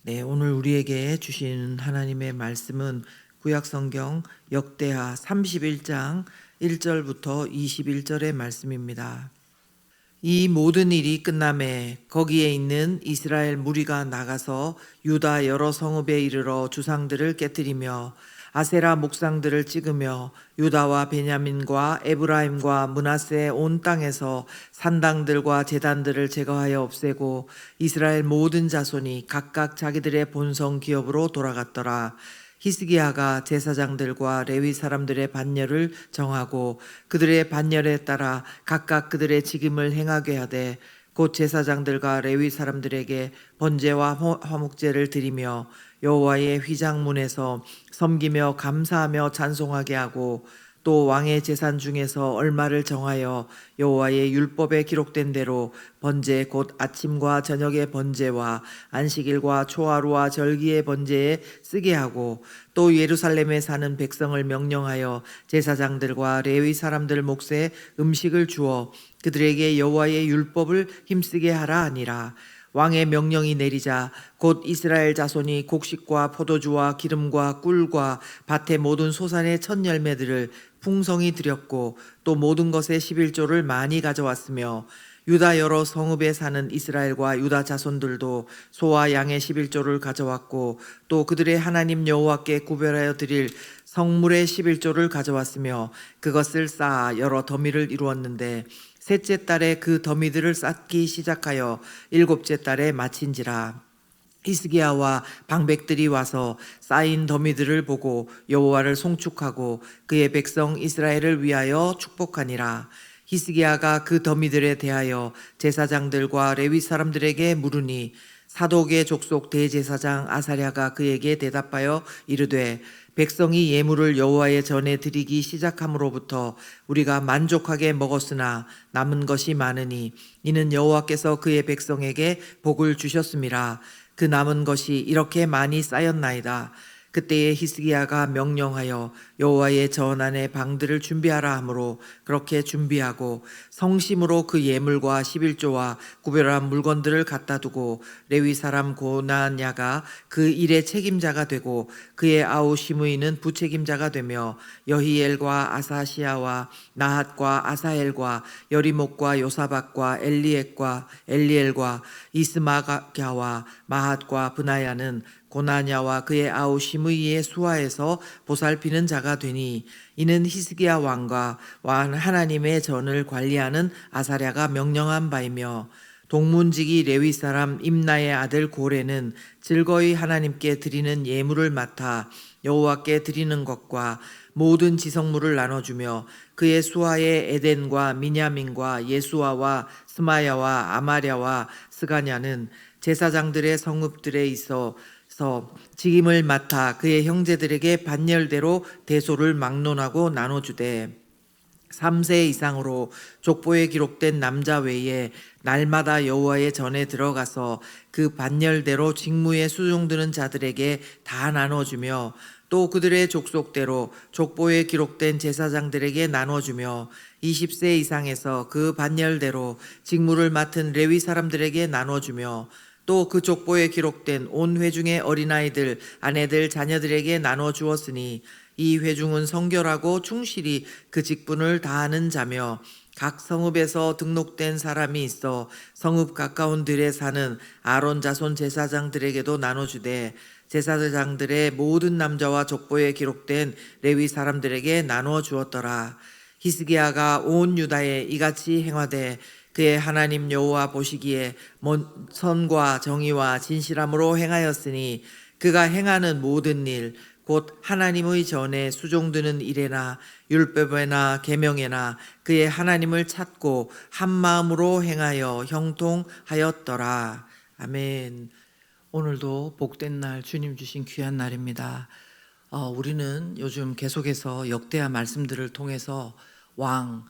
네, 오늘 우리에게 주신 하나님의 말씀은 구약성경 역대하 31장 1절부터 21절의 말씀입니다. 이 모든 일이 끝남에 거기에 있는 이스라엘 무리가 나가서 유다 여러 성읍에 이르러 주상들을 깨뜨리며 아세라 목상들을 찍으며 유다와 베냐민과 에브라임과 므낫세 온 땅에서 산당들과 제단들을 제거하여 없애고 이스라엘 모든 자손이 각각 자기들의 본성 기업으로 돌아갔더라. 히스기야가 제사장들과 레위 사람들의 반열을 정하고 그들의 반열에 따라 각각 그들의 직임을 행하게 하되 곧 제사장들과 레위 사람들에게 번제와 화목제를 드리며 여호와의 휘장문에서 섬기며 감사하며 찬송하게 하고 또 왕의 제산 중에서 얼마를 정하여 여호와의 율법에 기록된 대로 번제 곧 아침과 저녁의 번제와 안식일과 초하루와 절기의 번제에 쓰게 하고 또 예루살렘에 사는 백성을 명령하여 제사장들과 레위 사람들 몫에 음식을 주어 그들에게 여호와의 율법을 힘쓰게 하라 하니라. 왕의 명령이 내리자 곧 이스라엘 자손이 곡식과 포도주와 기름과 꿀과 밭의 모든 소산의 첫 열매들을 풍성히 드렸고 또 모든 것의 11조를 많이 가져왔으며 유다 여러 성읍에 사는 이스라엘과 유다 자손들도 소와 양의 11조를 가져왔고 또 그들의 하나님 여호와께 구별하여 드릴 성물의 11조를 가져왔으며 그것을 쌓아 여러 더미를 이루었는데 셋째 달에 그 더미들을 쌓기 시작하여 일곱째 달에 마친지라. 히스기야와 방백들이 와서 쌓인 더미들을 보고 여호와를 송축하고 그의 백성 이스라엘을 위하여 축복하니라. 히스기야가 그 더미들에 대하여 제사장들과 레위 사람들에게 물으니 사독의 족속 대제사장 아사랴가 그에게 대답하여 이르되 백성이 예물을 여호와의 전에 드리기 시작함으로부터 우리가 만족하게 먹었으나 남은 것이 많으니 이는 여호와께서 그의 백성에게 복을 주셨음이라. 그 남은 것이 이렇게 많이 쌓였나이다. 그때에 히스기야가 명령하여 여호와의 전 안에 방들을 준비하라 하므로 그렇게 준비하고 성심으로 그 예물과 11조와 구별한 물건들을 갖다 두고 레위 사람 고나냐가 그 일의 책임자가 되고 그의 아우 시므이는 부책임자가 되며 여히엘과 아사시아와 나핫과 아사엘과 여리목과 요사박과 엘리액과 엘리엘과 이스마가와 마핫과 브나야는 고나냐와 그의 아우 시므이의 수하에서 보살피는 자가 되니 이는 히스기야 왕과 하나님의 전을 관리하는 아사랴가 명령한 바이며 동문지기 레위 사람 임나의 아들 고레는 즐거이 하나님께 드리는 예물을 맡아 여호와께 드리는 것과 모든 지성물을 나눠주며 그의 수하의 에덴과 미냐민과 예수아와 스마야와 아마랴와 스가냐는 제사장들의 성읍들에 있어 직임을 맡아 그의 형제들에게 반열대로 대소를 막론하고 나눠주되 3세 이상으로 족보에 기록된 남자 외에 날마다 여호와의 전에 들어가서 그 반열대로 직무에 수종드는 자들에게 다 나눠주며 또 그들의 족속대로 족보에 기록된 제사장들에게 나눠주며 20세 이상에서 그 반열대로 직무를 맡은 레위 사람들에게 나눠주며 또 그 족보에 기록된 온 회중의 어린아이들, 아내들, 자녀들에게 나눠 주었으니 이 회중은 성결하고 충실히 그 직분을 다하는 자며 각 성읍에서 등록된 사람이 있어 성읍 가까운 들에 사는 아론 자손 제사장들에게도 나눠주되 제사장들의 모든 남자와 족보에 기록된 레위 사람들에게 나누어 주었더라. 히스기야가 온 유다에 이같이 행하되 그의 하나님 여호와 보시기에 선과 정의와 진실함으로 행하였으니 그가 행하는 모든 일 곧 하나님의 전에 수종드는 일에나 율법에나 계명에나 그의 하나님을 찾고 한 마음으로 행하여 형통하였더라. 아멘. 오늘도 복된 날 주님 주신 귀한 날입니다. 우리는 요즘 계속해서 역대하 말씀들을 통해서 왕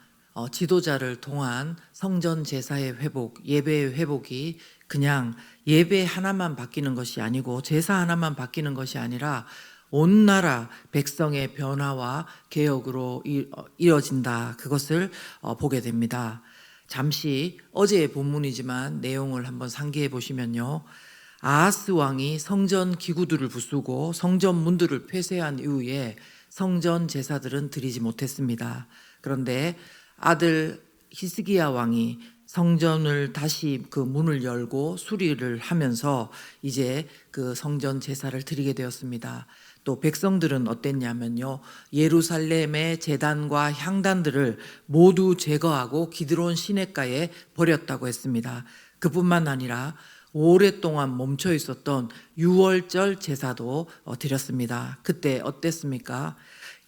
지도자를 통한 성전 제사의 회복, 예배의 회복이 그냥 예배 하나만 바뀌는 것이 아니고 제사 하나만 바뀌는 것이 아니라 온 나라 백성의 변화와 개혁으로 이어진다. 그것을 보게 됩니다. 잠시 어제의 본문이지만 내용을 한번 상기해 보시면요. 아하스 왕이 성전 기구들을 부수고 성전 문들을 폐쇄한 이후에 성전 제사들은 드리지 못했습니다. 그런데 아들 히스기야 왕이 성전을 다시 그 문을 열고 수리를 하면서 이제 그 성전 제사를 드리게 되었습니다. 또 백성들은 어땠냐면요, 예루살렘의 제단과 향단들을 모두 제거하고 기드론 시냇가에 버렸다고 했습니다. 그뿐만 아니라 오랫동안 멈춰 있었던 유월절 제사도 드렸습니다. 그때 어땠습니까?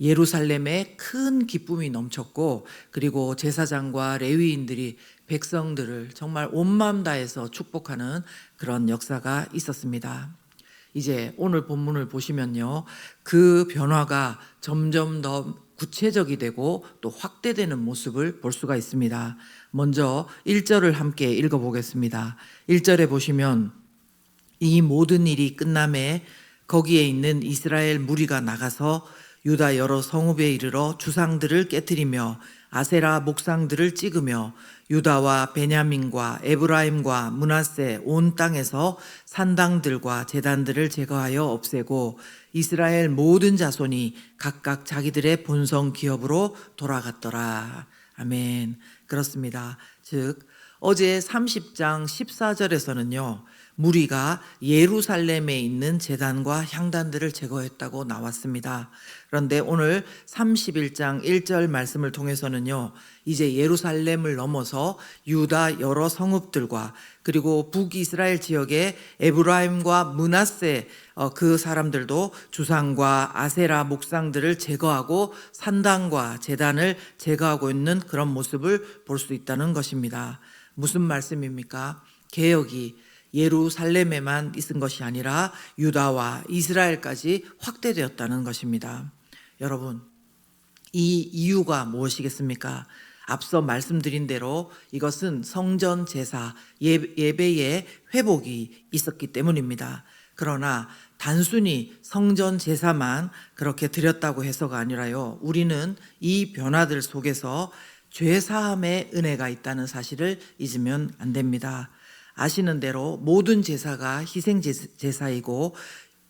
예루살렘에 큰 기쁨이 넘쳤고, 그리고 제사장과 레위인들이 백성들을 정말 온 마음 다해서 축복하는 그런 역사가 있었습니다. 이제 오늘 본문을 보시면요, 그 변화가 점점 더 구체적이 되고 또 확대되는 모습을 볼 수가 있습니다. 먼저 1절을 함께 읽어보겠습니다. 1절에 보시면 이 모든 일이 끝남에 거기에 있는 이스라엘 무리가 나가서 유다 여러 성읍에 이르러 주상들을 깨뜨리며 아세라 목상들을 찍으며 유다와 베냐민과 에브라임과 므낫세 온 땅에서 산당들과 제단들을 제거하여 없애고 이스라엘 모든 자손이 각각 자기들의 본성 기업으로 돌아갔더라. 아멘. 그렇습니다. 즉 어제 30장 14절에서는요, 무리가 예루살렘에 있는 제단과 향단들을 제거했다고 나왔습니다. 그런데 오늘 31장 1절 말씀을 통해서는요, 이제 예루살렘을 넘어서 유다 여러 성읍들과 그리고 북이스라엘 지역의 에브라임과 므낫세 그 사람들도 주상과 아세라 목상들을 제거하고 산당과 제단을 제거하고 있는 그런 모습을 볼 수 있다는 것입니다. 무슨 말씀입니까? 개혁이 예루살렘에만 있은 것이 아니라 유다와 이스라엘까지 확대되었다는 것입니다. 여러분, 이 이유가 무엇이겠습니까? 앞서 말씀드린 대로 이것은 성전 제사, 예배의 회복이 있었기 때문입니다. 그러나 단순히 성전 제사만 그렇게 드렸다고 해서가 아니라요, 우리는 이 변화들 속에서 죄사함의 은혜가 있다는 사실을 잊으면 안 됩니다. 아시는 대로 모든 제사가 희생 제사이고,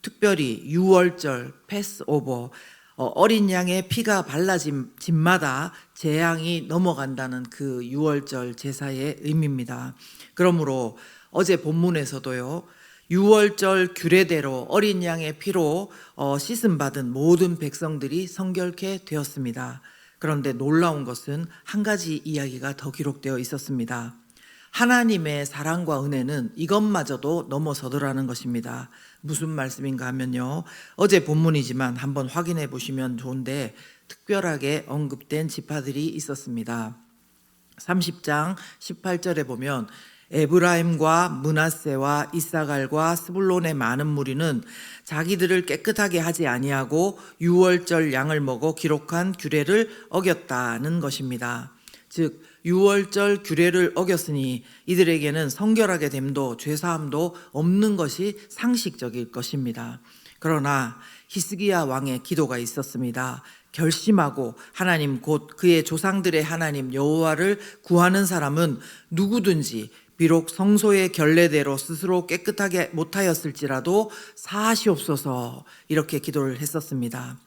특별히 유월절, 패스오버, 어린 양의 피가 발라진 집마다 재앙이 넘어간다는 그 유월절 제사의 의미입니다. 그러므로 어제 본문에서도요, 유월절 규례대로 어린 양의 피로 씻음 받은 모든 백성들이 성결케 되었습니다. 그런데 놀라운 것은 한 가지 이야기가 더 기록되어 있었습니다. 하나님의 사랑과 은혜는 이것마저도 넘어서더라는 것입니다. 무슨 말씀인가 하면요, 어제 본문이지만 한번 확인해 보시면 좋은데 특별하게 언급된 지파들이 있었습니다. 30장 18절에 보면 에브라임과 므낫세와 이사갈과 스불론의 많은 무리는 자기들을 깨끗하게 하지 아니하고 유월절 양을 먹어 기록한 규례를 어겼다는 것입니다. 즉 유월절 규례를 어겼으니 이들에게는 성결하게 됨도 죄사함도 없는 것이 상식적일 것입니다. 그러나 히스기야 왕의 기도가 있었습니다. 결심하고 하나님 곧 그의 조상들의 하나님 여호와를 구하는 사람은 누구든지 비록 성소의 결례대로 스스로 깨끗하게 못하였을지라도 사하시옵소서, 이렇게 기도를 했었습니다.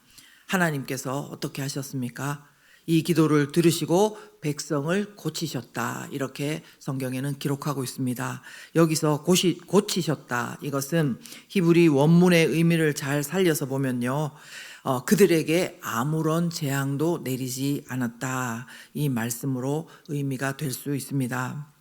하나님께서 어떻게 하셨습니까? 이 기도를 들으시고 백성을 고치셨다, 이렇게 성경에는 기록하고 있습니다. 여기서 고치셨다, 이것은 히브리 원문의 의미를 잘 살려서 보면요, 그들에게 아무런 재앙도 내리지 않았다, 이 말씀으로 의미가 될 수 있습니다.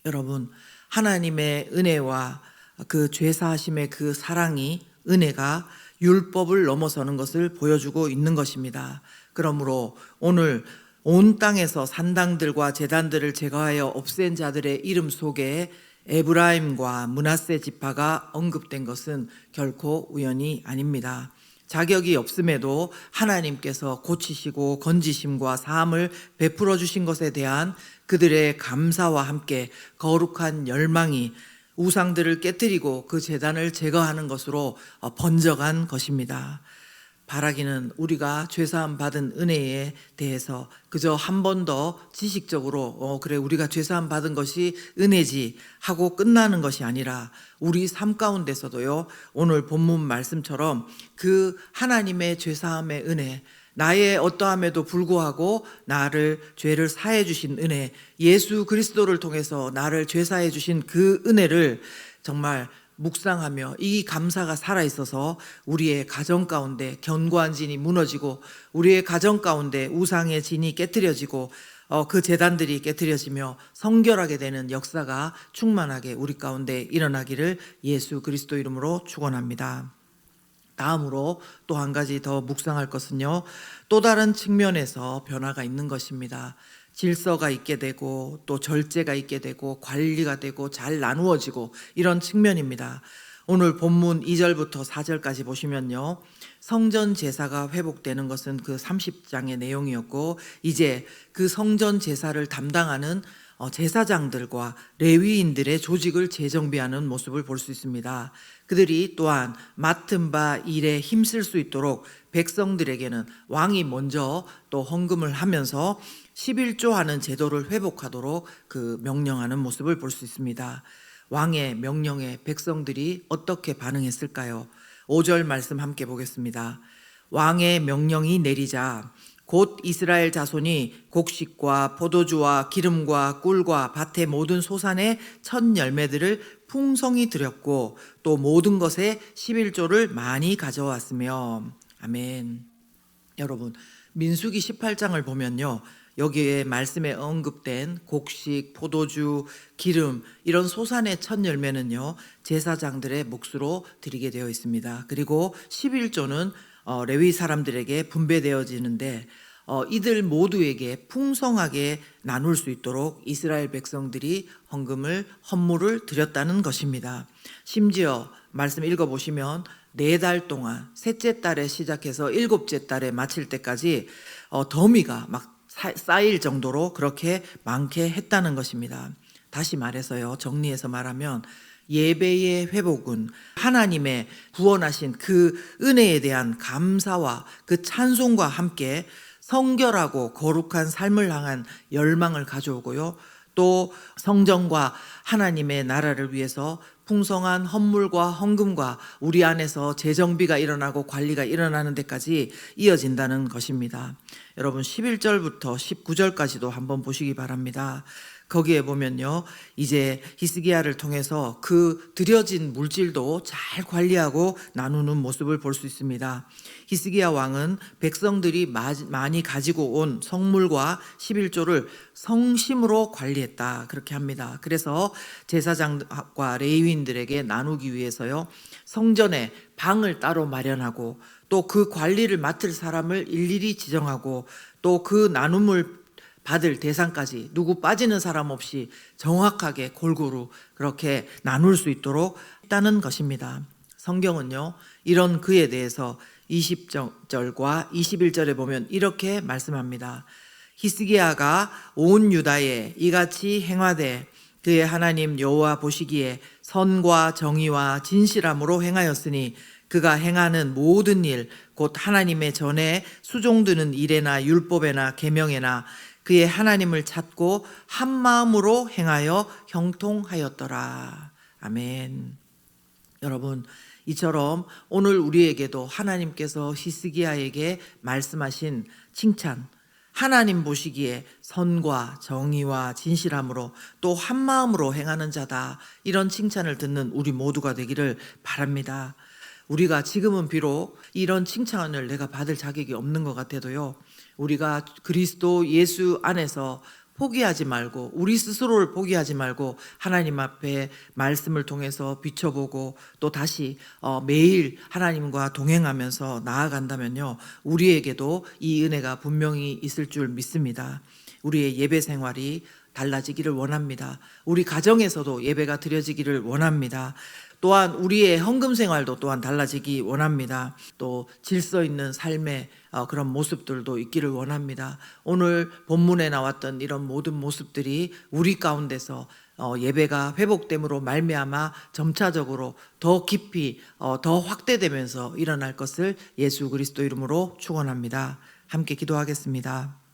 여러분, 하나님의 은혜와 그 죄사하심의 그 사랑이, 은혜가 율법을 넘어서는 것을 보여주고 있는 것입니다. 그러므로 오늘 온 땅에서 산당들과 제단들을 제거하여 없앤 자들의 이름 속에 에브라임과 므낫세 지파가 언급된 것은 결코 우연이 아닙니다. 자격이 없음에도 하나님께서 고치시고 건지심과 사함을 베풀어 주신 것에 대한 그들의 감사와 함께 거룩한 열망이 우상들을 깨뜨리고 그 제단을 제거하는 것으로 번져간 것입니다. 바라기는 우리가 죄사함 받은 은혜에 대해서 그저 한 번 더 지식적으로 그래 우리가 죄사함 받은 것이 은혜지 하고 끝나는 것이 아니라 우리 삶 가운데서도요, 오늘 본문 말씀처럼 그 하나님의 죄사함의 은혜, 나의 어떠함에도 불구하고 나를 죄를 사해 주신 은혜, 예수 그리스도를 통해서 나를 죄사해 주신 그 은혜를 정말 묵상하며 이 감사가 살아있어서 우리의 가정 가운데 견고한 진이 무너지고 우리의 가정 가운데 우상의 진이 깨트려지고 그 제단들이 깨트려지며 성결하게 되는 역사가 충만하게 우리 가운데 일어나기를 예수 그리스도 이름으로 축원합니다. 다음으로 또 한 가지 더 묵상할 것은요, 또 다른 측면에서 변화가 있는 것입니다. 질서가 있게 되고 또 절제가 있게 되고 관리가 되고 잘 나누어지고 이런 측면입니다. 오늘 본문 2절부터 4절까지 보시면요, 성전 제사가 회복되는 것은 그 30장의 내용이었고, 이제 그 성전 제사를 담당하는 제사장들과 레위인들의 조직을 재정비하는 모습을 볼 수 있습니다. 그들이 또한 맡은 바 일에 힘쓸 수 있도록 백성들에게는 왕이 먼저 또 헌금을 하면서 11조 하는 제도를 회복하도록 그 명령하는 모습을 볼 수 있습니다. 왕의 명령에 백성들이 어떻게 반응했을까요? 5절 말씀 함께 보겠습니다. 왕의 명령이 내리자 곧 이스라엘 자손이 곡식과 포도주와 기름과 꿀과 밭의 모든 소산의 첫 열매들을 풍성히 드렸고 또 모든 것에 11조를 많이 가져왔으며. 아멘. 여러분, 민수기 18장을 보면요, 여기에 말씀에 언급된 곡식, 포도주, 기름 이런 소산의 첫 열매는요, 제사장들의 몫으로 드리게 되어 있습니다. 그리고 11조는 레위 사람들에게 분배되어지는데 이들 모두에게 풍성하게 나눌 수 있도록 이스라엘 백성들이 헌물을 드렸다는 것입니다. 심지어 말씀 읽어보시면 4달 동안 셋째 달에 시작해서 7째 달에 마칠 때까지 더미가 막 쌓일 정도로 그렇게 많게 했다는 것입니다. 다시 말해서요, 정리해서 말하면 예배의 회복은 하나님의 구원하신 그 은혜에 대한 감사와 그 찬송과 함께 성결하고 거룩한 삶을 향한 열망을 가져오고요, 또 성전과 하나님의 나라를 위해서 풍성한 헌물과 헌금과 우리 안에서 재정비가 일어나고 관리가 일어나는 데까지 이어진다는 것입니다. 여러분, 11절부터 19절까지도 한번 보시기 바랍니다. 거기에 보면요, 이제 히스기야를 통해서 그 드려진 물질도 잘 관리하고 나누는 모습을 볼 수 있습니다. 히스기야 왕은 백성들이 많이 가지고 온 성물과 11조를 성심으로 관리했다, 그렇게 합니다. 그래서 제사장과 레위인들에게 나누기 위해서요, 성전에 방을 따로 마련하고 또 그 관리를 맡을 사람을 일일이 지정하고 또 그 나눔을 받을 대상까지 누구 빠지는 사람 없이 정확하게 골고루 그렇게 나눌 수 있도록 했다는 것입니다. 성경은요, 이런 그에 대해서 20절과 21절에 보면 이렇게 말씀합니다. 히스기야가 온 유다에 이같이 행하되 그의 하나님 여호와 보시기에 선과 정의와 진실함으로 행하였으니 그가 행하는 모든 일 곧 하나님의 전에 수종드는 일에나 율법에나 계명에나 그의 하나님을 찾고 한 마음으로 행하여 형통하였더라. 아멘. 여러분, 이처럼 오늘 우리에게도 하나님께서 히스기야에게 말씀하신 칭찬, 하나님 보시기에 선과 정의와 진실함으로 또 한 마음으로 행하는 자다, 이런 칭찬을 듣는 우리 모두가 되기를 바랍니다. 우리가 지금은 비록 이런 칭찬을 내가 받을 자격이 없는 것 같아도요, 우리가 그리스도 예수 안에서 포기하지 말고, 우리 스스로를 포기하지 말고 하나님 앞에 말씀을 통해서 비춰보고 또 다시 매일 하나님과 동행하면서 나아간다면요, 우리에게도 이 은혜가 분명히 있을 줄 믿습니다. 우리의 예배 생활이 달라지기를 원합니다. 우리 가정에서도 예배가 드려지기를 원합니다. 또한 우리의 헌금 생활도 또한 달라지기 원합니다. 또 질서 있는 삶의 그런 모습들도 있기를 원합니다. 오늘 본문에 나왔던 이런 모든 모습들이 우리 가운데서 예배가 회복됨으로 말미암아 점차적으로 더 깊이 더 확대되면서 일어날 것을 예수 그리스도 이름으로 축원합니다. 함께 기도하겠습니다.